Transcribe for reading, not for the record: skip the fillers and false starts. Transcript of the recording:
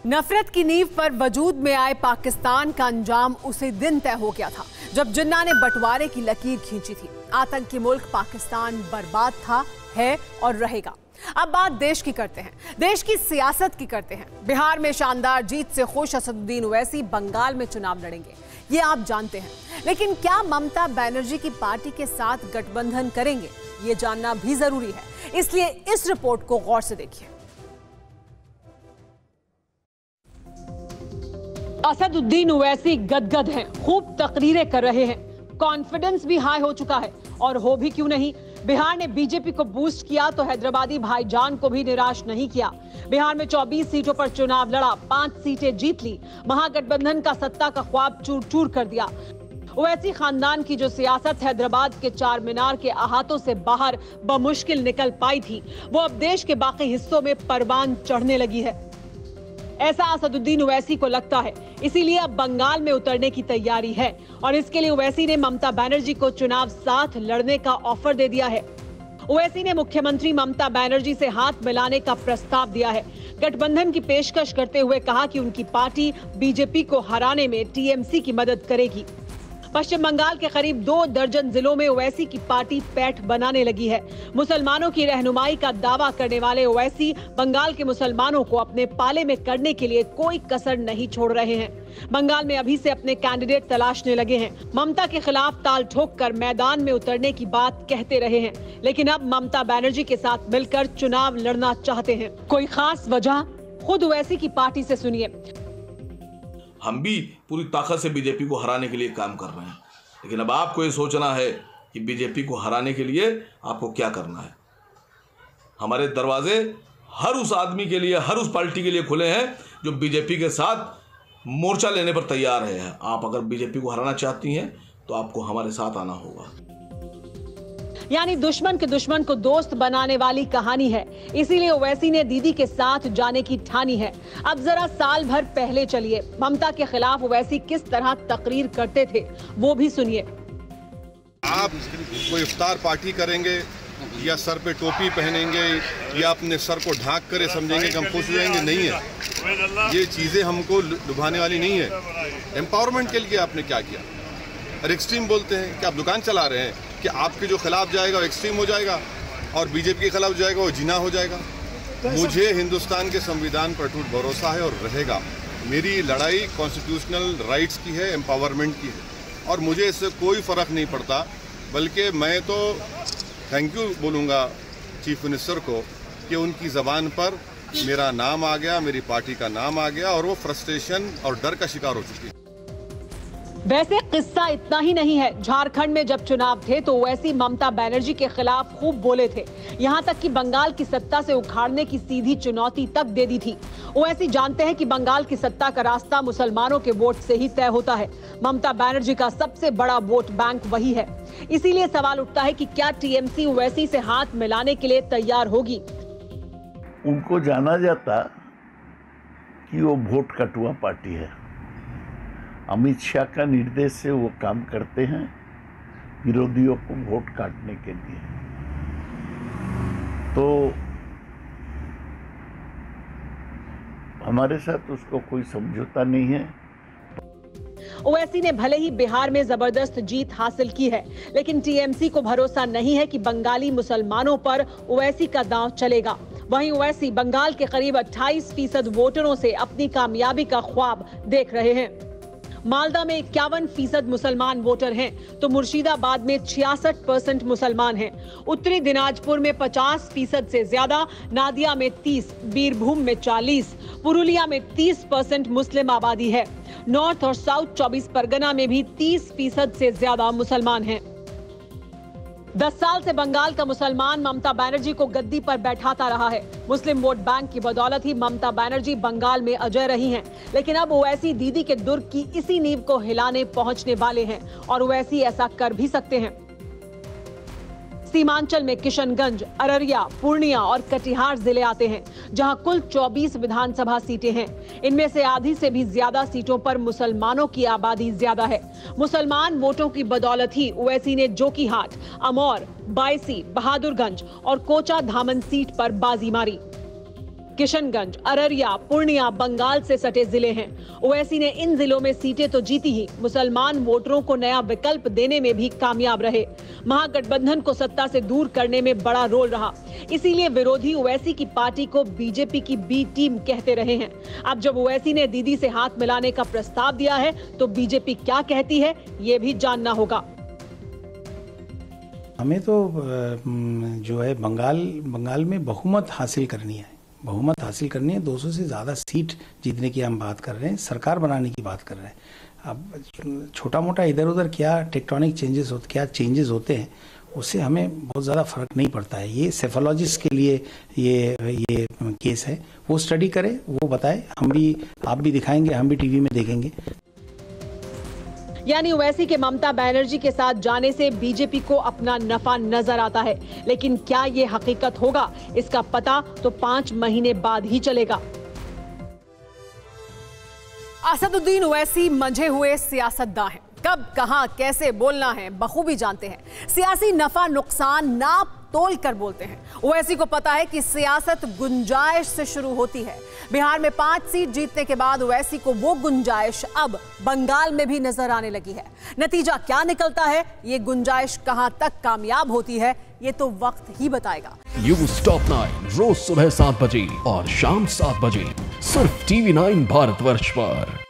नफरत की नींव पर वजूद में आए पाकिस्तान का अंजाम उसी दिन तय हो गया था जब जिन्ना ने बंटवारे की लकीर खींची थी। आतंकी मुल्क पाकिस्तान बर्बाद था, है और रहेगा। अब बात देश की करते हैं, देश की सियासत की करते हैं। बिहार में शानदार जीत से खुश असदुद्दीन ओवैसी बंगाल में चुनाव लड़ेंगे, ये आप जानते हैं। लेकिन क्या ममता बनर्जी की पार्टी के साथ गठबंधन करेंगे, ये जानना भी जरूरी है। इसलिए इस रिपोर्ट को गौर से देखिए। असदुद्दीन ओवैसी गदगद हैं, खूब तकरीरें कर रहे हैं, कॉन्फिडेंस भी हाई हो चुका है। और हो भी क्यों नहीं, बिहार ने बीजेपी को बूस्ट किया तो हैदराबादी भाईजान को भी निराश नहीं किया। बिहार में 24 सीटों पर चुनाव लड़ा, 5 सीटें जीत ली, महागठबंधन का सत्ता का ख्वाब चूर चूर कर दिया। ओवैसी खानदान की जो सियासत हैदराबाद के चार मीनार के अहातों से बाहर बमुश्किल निकल पाई थी, वो अब देश के बाकी हिस्सों में परवान चढ़ने लगी है, ऐसा असदुद्दीन ओवैसी को लगता है। इसीलिए अब बंगाल में उतरने की तैयारी है और इसके लिए ओवैसी ने ममता बनर्जी को चुनाव साथ लड़ने का ऑफर दे दिया है। ओवैसी ने मुख्यमंत्री ममता बनर्जी से हाथ मिलाने का प्रस्ताव दिया है। गठबंधन की पेशकश करते हुए कहा कि उनकी पार्टी बीजेपी को हराने में टीएमसी की मदद करेगी। पश्चिम बंगाल के करीब 2 दर्जन जिलों में ओवैसी की पार्टी पैठ बनाने लगी है। मुसलमानों की रहनुमाई का दावा करने वाले ओवैसी बंगाल के मुसलमानों को अपने पाले में करने के लिए कोई कसर नहीं छोड़ रहे हैं। बंगाल में अभी से अपने कैंडिडेट तलाशने लगे हैं। ममता के खिलाफ ताल ठोक कर मैदान में उतरने की बात कहते रहे हैं, लेकिन अब ममता बनर्जी के साथ मिलकर चुनाव लड़ना चाहते हैं। कोई खास वजह? खुद ओवैसी की पार्टी से सुनिए। हम भी पूरी ताकत से बीजेपी को हराने के लिए काम कर रहे हैं, लेकिन अब आपको ये सोचना है कि बीजेपी को हराने के लिए आपको क्या करना है। हमारे दरवाजे हर उस आदमी के लिए, हर उस पार्टी के लिए खुले हैं जो बीजेपी के साथ मोर्चा लेने पर तैयार है। आप अगर बीजेपी को हराना चाहती हैं तो आपको हमारे साथ आना होगा। यानी दुश्मन के दुश्मन को दोस्त बनाने वाली कहानी है। इसीलिए ओवैसी ने दीदी के साथ जाने की ठानी है। अब जरा साल भर पहले चलिए, ममता के खिलाफ ओवैसी किस तरह तकरीर करते थे वो भी सुनिए। आप कोई इफ्तार पार्टी करेंगे या सर पे टोपी पहनेंगे या अपने सर को ढांक कर समझेंगे कि हम खुश हो जाएंगे, नहीं है। ये चीजें हमको लुभाने वाली नहीं है। एम्पावरमेंट के लिए आपने क्या किया? और एक्सट्रीम बोलते हैं कि आप दुकान चला रहे हैं कि आपके जो खिलाफ जाएगा वो एक्सट्रीम हो जाएगा और बीजेपी के खिलाफ जाएगा वो जिना हो जाएगा। मुझे हिंदुस्तान के संविधान पर अटूट भरोसा है और रहेगा। मेरी लड़ाई कॉन्स्टिट्यूशनल राइट्स की है, एम्पावरमेंट की है, और मुझे इससे कोई फ़र्क नहीं पड़ता। बल्कि मैं तो थैंक यू बोलूँगा चीफ मिनिस्टर को कि उनकी ज़बान पर मेरा नाम आ गया, मेरी पार्टी का नाम आ गया और वो फ्रस्ट्रेशन और डर का शिकार हो चुकी है। वैसे किस्सा इतना ही नहीं है। झारखंड में जब चुनाव थे तो ओवैसी ममता बनर्जी के खिलाफ खूब बोले थे, यहाँ तक कि बंगाल की सत्ता से उखाड़ने की सीधी चुनौती तक दे दी थी। ओवैसी जानते हैं कि बंगाल की सत्ता का रास्ता मुसलमानों के वोट से ही तय होता है। ममता बनर्जी का सबसे बड़ा वोट बैंक वही है। इसीलिए सवाल उठता है कि क्या टीएमसी ओवैसी से हाथ मिलाने के लिए तैयार होगी? उनको जाना जाता कि वो वोट कटुआ पार्टी है। अमित शाह का निर्देश से वो काम करते हैं विरोधियों को वोट काटने के लिए। तो हमारे साथ उसको कोई समझौता नहीं है। ओवैसी ने भले ही बिहार में जबरदस्त जीत हासिल की है, लेकिन टीएमसी को भरोसा नहीं है कि बंगाली मुसलमानों पर ओवैसी का दांव चलेगा। वहीं ओवैसी बंगाल के करीब 28% वोटरों से अपनी कामयाबी का ख्वाब देख रहे हैं। मालदा में 51% मुसलमान वोटर हैं, तो मुर्शिदाबाद में 66% मुसलमान हैं। उत्तरी दिनाजपुर में 50% से ज्यादा, नादिया में 30, बीरभूम में 40, पुरुलिया में 30% मुस्लिम आबादी है। नॉर्थ और साउथ 24 परगना में भी 30% से ज्यादा मुसलमान हैं। 10 साल से बंगाल का मुसलमान ममता बनर्जी को गद्दी पर बैठाता रहा है। मुस्लिम वोट बैंक की बदौलत ही ममता बनर्जी बंगाल में अजय रही हैं। लेकिन अब ओवैसी दीदी के दुर्ग की इसी नींव को हिलाने पहुंचने वाले हैं और ओवैसी ऐसा कर भी सकते हैं। सीमांचल में किशनगंज, अररिया, पूर्णिया और कटिहार जिले आते हैं, जहां कुल 24 विधानसभा सीटें हैं। इनमें से आधी से भी ज्यादा सीटों पर मुसलमानों की आबादी ज्यादा है। मुसलमान वोटों की बदौलत ही ओवैसी ने जोकीहाट, अमौर, बायसी, बहादुरगंज और कोचा धामन सीट पर बाजी मारी। किशनगंज, अररिया, पूर्णिया बंगाल से सटे जिले हैं। ओवैसी ने इन जिलों में सीटें तो जीती ही, मुसलमान वोटरों को नया विकल्प देने में भी कामयाब रहे। महागठबंधन को सत्ता से दूर करने में बड़ा रोल रहा। इसीलिए विरोधी ओवैसी की पार्टी को बीजेपी की बी टीम कहते रहे हैं। अब जब ओवैसी ने दीदी से हाथ मिलाने का प्रस्ताव दिया है तो बीजेपी क्या कहती है, ये भी जानना होगा। हमें तो जो है बंगाल में बहुमत हासिल करनी है। 200 से ज़्यादा सीट जीतने की हम बात कर रहे हैं, सरकार बनाने की बात कर रहे हैं। अब छोटा मोटा इधर उधर क्या टेक्टोनिक चेंजेस होते हैं, उससे हमें बहुत ज़्यादा फर्क नहीं पड़ता है। ये सेफोलॉजिस्ट के लिए ये केस है, वो स्टडी करे, वो बताए, आप भी दिखाएंगे, हम भी टीवी में देखेंगे। यानी ओवैसी के ममता बनर्जी के साथ जाने से बीजेपी को अपना नफा नजर आता है, लेकिन क्या ये हकीकत होगा, इसका पता तो 5 महीने बाद ही चलेगा। असदुद्दीन ओवैसी मंझे हुए सियासतदां हैं। कब, कहां, कैसे बोलना है बखूबी जानते हैं। सियासी नफा नुकसान नाप तोल कर बोलते हैं। ओवैसी को पता है कि सियासत गुंजाइश से शुरू होती है। बिहार में 5 सीट जीतने के बाद ओवैसी को वो गुंजाइश अब बंगाल में भी नजर आने लगी है। नतीजा क्या निकलता है, ये गुंजाइश कहां तक कामयाब होती है, ये तो वक्त ही बताएगा। न्यूज़ टॉप 9 रोज सुबह 7 बजे और शाम 7 बजे सिर्फ TV9 भारतवर्ष पर।